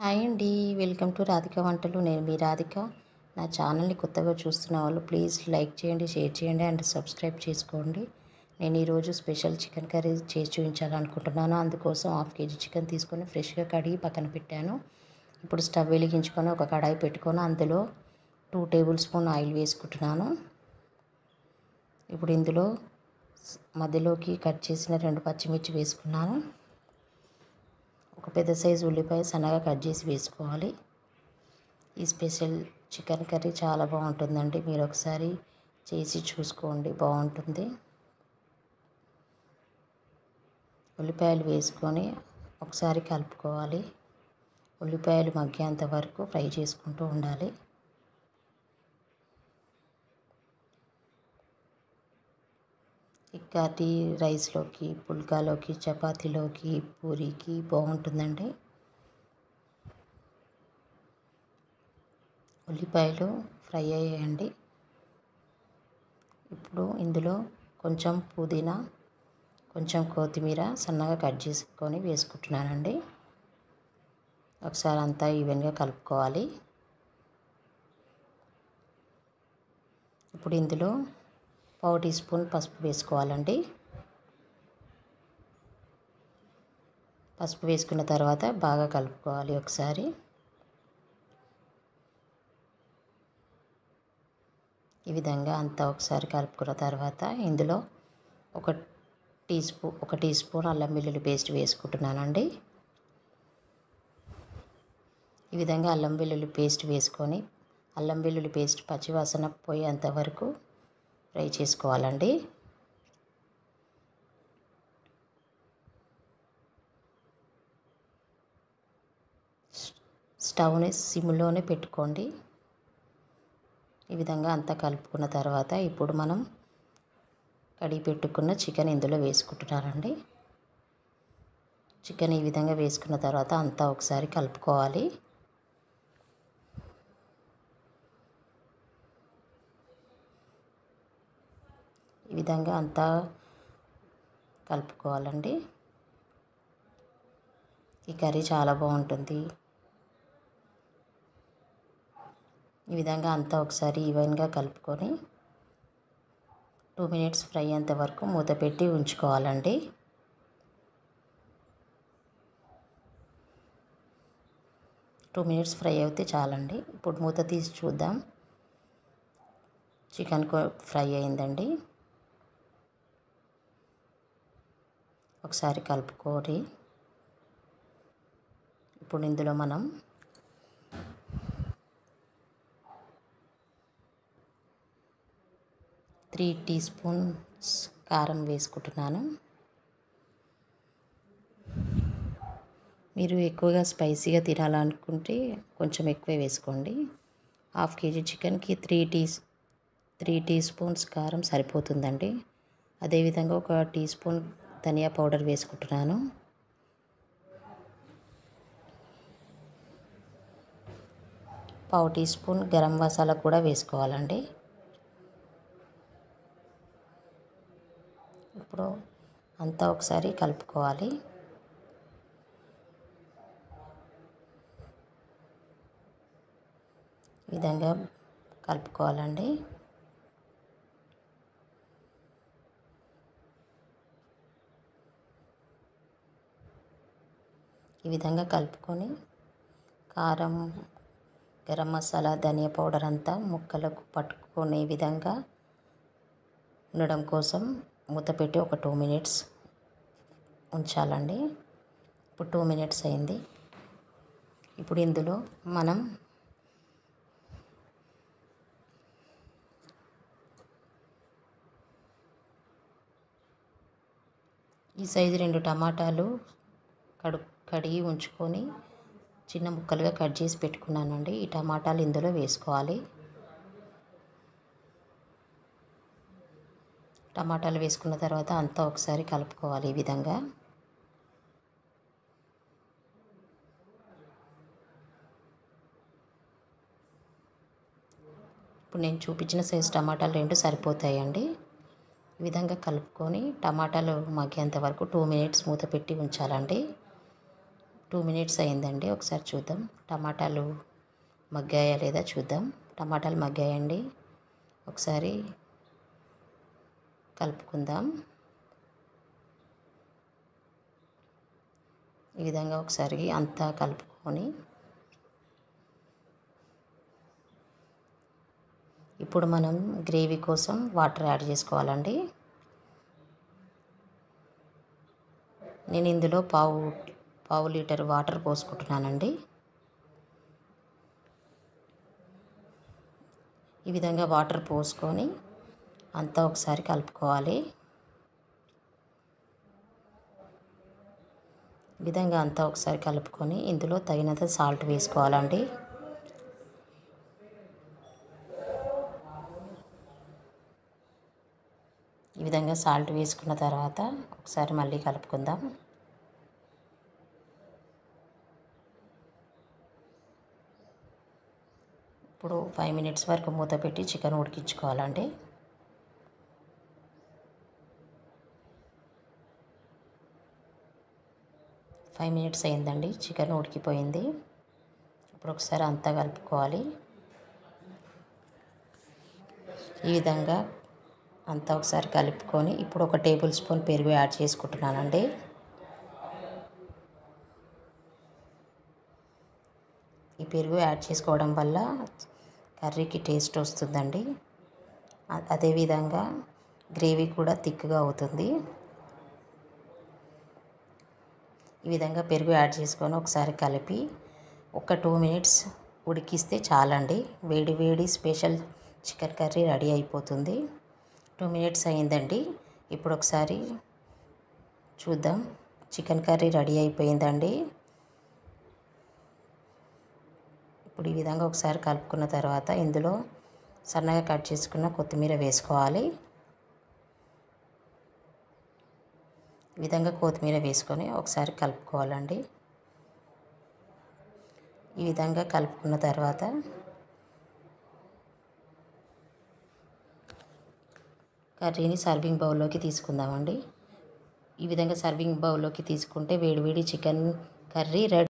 Hi అండి. Welcome to Radhika వంటలు. నేను మీ రాధిక. నా ఛానల్ని కొత్తగా చూస్తున్న వాళ్ళు ప్లీజ్ లైక్ చేయండి, షేర్ చేయండి అండ్ సబ్స్క్రైబ్ చేసుకోండి. నేను ఈరోజు స్పెషల్ చికెన్ కర్రీ చేసి చూపించాలనుకుంటున్నాను. అందుకోసం హాఫ్ కేజీ చికెన్ తీసుకొని ఫ్రెష్గా కడిగి పక్కన పెట్టాను. ఇప్పుడు స్టవ్ వెలిగించుకొని ఒక కడాయి పెట్టుకొని అందులో 2 టేబుల్ స్పూన్ ఆయిల్ వేసుకుంటున్నాను. ఇప్పుడు ఇందులో మధ్యలోకి కట్ చేసిన 2 పచ్చిమిర్చి వేసుకున్నాను. ఒక పెద్ద సైజు ఉల్లిపాయ సన్నగా కట్ చేసి వేసుకోవాలి. ఈ స్పెషల్ చికెన్ కర్రీ చాలా బాగుంటుందండి. మీరు ఒకసారి చేసి చూసుకోండి, బాగుంటుంది. ఉల్లిపాయలు వేసుకొని ఒకసారి కలుపుకోవాలి. ఉల్లిపాయలు మగ్గేంత వరకు ఫ్రై చేసుకుంటూ ఉండాలి. ఈ కర్రీ రైస్లోకి, పుల్కాలోకి, చపాతీలోకి, పూరీకి బాగుంటుందండి. ఉల్లిపాయలు ఫ్రై అయ్యాయండి. ఇప్పుడు ఇందులో కొంచెం పుదీనా, కొంచెం కొత్తిమీర సన్నగా కట్ చేసుకొని వేసుకుంటున్నానండి. ఒకసారి అంతా ఈవెన్గా కలుపుకోవాలి. ఇప్పుడు ఇందులో 1/2 టీ స్పూన్ పసుపు వేసుకోవాలండి. పసుపు వేసుకున్న తర్వాత బాగా కలుపుకోవాలి ఒకసారి. ఈ విధంగా అంతా ఒకసారి కలుపుకున్న తర్వాత ఇందులో ఒక టీ స్పూన్ అల్లం వెల్లుల్లి పేస్ట్ వేసుకుంటున్నానండి. ఈ విధంగా అల్లం వెల్లుల్లి పేస్ట్ వేసుకొని అల్లం వెల్లుల్లి పేస్ట్ పచ్చివాసన పోయేంత వరకు ఫ్రై చేసుకోవాలండి. స్టవ్ని సిమ్లోనే పెట్టుకోండి. ఈ విధంగా అంతా కలుపుకున్న తర్వాత ఇప్పుడు మనం కడిగి పెట్టుకున్న చికెన్ ఇందులో వేసుకుంటున్నారండి. చికెన్ ఈ విధంగా వేసుకున్న తర్వాత అంతా ఒకసారి కలుపుకోవాలి. ఈ విధంగా అంతా కలుపుకోవాలండి. ఈ కర్రీ చాలా బాగుంటుంది. ఈ విధంగా అంతా ఒకసారి ఈవెన్గా కలుపుకొని 2 మినిట్స్ ఫ్రై అయ్యేంత వరకు మూత పెట్టి ఉంచుకోవాలండి. టూ మినిట్స్ ఫ్రై అయితే చాలండి. ఇప్పుడు మూత తీసి చూద్దాం. చికెన్ ఫ్రై అయిందండి. ఒకసారి కలుపుకొని ఇప్పుడు ఇందులో మనం 3 టీ స్పూన్స్ కారం వేసుకుంటున్నాను. మీరు ఎక్కువగా స్పైసీగా తినాలనుకుంటే కొంచెం ఎక్కువ వేసుకోండి. హాఫ్ కేజీ చికెన్కి 3 టీ స్పూన్స్ కారం సరిపోతుందండి. అదేవిధంగా ఒక టీ స్పూన్ ధనియా పౌడర్ వేసుకుంటున్నాను. పావు టీ స్పూన్ గరం మసాలా కూడా వేసుకోవాలండి. ఇప్పుడు అంతా ఒకసారి కలుపుకోవాలి. ఈ విధంగా కలుపుకోవాలండి. ఈ విధంగా కలుపుకొని కారం, గరం మసాలా, ధనియా పౌడర్ అంతా ముక్కలకు పట్టుకునే విధంగా ఉండడం కోసం మూత పెట్టి ఒక 2 మినిట్స్ ఉంచాలండి. ఇప్పుడు 2 మినిట్స్ అయింది. ఇప్పుడు ఇందులో మనం ఈ సైజు 2 టమాటాలు కడిగి ఉంచుకొని చిన్న ముక్కలుగా కట్ చేసి పెట్టుకున్నానండి. ఈ టమాటాలు ఇందులో వేసుకోవాలి. టమాటాలు వేసుకున్న తర్వాత అంతా ఒకసారి కలుపుకోవాలి. ఈ విధంగా ఇప్పుడు నేను చూపించిన సైజు టమాటాలు 2 సరిపోతాయండి. ఈ విధంగా కలుపుకొని టమాటాలు మగ్గేంత వరకు 2 మినిట్స్ మూత పెట్టి ఉంచాలండి. 2 మినిట్స్ అయిందండి. ఒకసారి చూద్దాం టమాటాలు మగ్గాయా లేదా చూద్దాం. టమాటాలు మగ్గాయండి. ఒకసారి కలుపుకుందాం. ఈ విధంగా ఒకసారి అంతా కలుపుకొని ఇప్పుడు మనం గ్రేవీ కోసం వాటర్ యాడ్ చేసుకోవాలండి. నేను ఇందులో పావు లీటర్ వాటర్ పోసుకుంటున్నానండి. ఈ విధంగా వాటర్ పోసుకొని అంతా ఒకసారి కలుపుకోవాలి. ఈ విధంగా అంతా ఒకసారి కలుపుకొని ఇందులో తగినంత సాల్ట్ వేసుకోవాలండి. ఈ విధంగా సాల్ట్ వేసుకున్న తర్వాత ఒకసారి మళ్ళీ కలుపుకుందాం. ఇప్పుడు 5 మినిట్స్ వరకు మూత పెట్టి చికెన్ ఉడికించుకోవాలండి. ఫైవ్ మినిట్స్ అయిందండి. చికెన్ ఉడికిపోయింది. ఇప్పుడు ఒకసారి అంతా కలుపుకోవాలి. ఈ విధంగా అంతా ఒకసారి కలుపుకొని ఇప్పుడు 1 టేబుల్ స్పూన్ పెరుగు యాడ్ చేసుకుంటున్నానండి. ఈ పెరుగు యాడ్ చేసుకోవడం వల్ల కర్రీకి టేస్ట్ వస్తుందండి. అదేవిధంగా గ్రేవీ కూడా థిక్గా అవుతుంది. ఈ విధంగా పెరుగు యాడ్ చేసుకొని ఒకసారి కలిపి ఒక 2 మినిట్స్ ఉడికిస్తే చాలండి. వేడి వేడి స్పెషల్ చికెన్ కర్రీ రెడీ అయిపోతుంది. 2 మినిట్స్ అయిందండి. ఇప్పుడు ఒకసారి చూద్దాం. చికెన్ కర్రీ రెడీ అయిపోయిందండి. ఇప్పుడు ఈ విధంగా ఒకసారి కలుపుకున్న తర్వాత ఇందులో సన్నగా కట్ చేసుకున్న కొత్తిమీర వేసుకోవాలి. ఈ విధంగా కొత్తిమీర వేసుకొని ఒకసారి కలుపుకోవాలండి. ఈ విధంగా కలుపుకున్న తర్వాత కర్రీని సర్వింగ్ బౌల్లోకి తీసుకుందామండి. ఈ విధంగా సర్వింగ్ బౌల్లోకి తీసుకుంటే వేడివేడి చికెన్ కర్రీ రెడీ.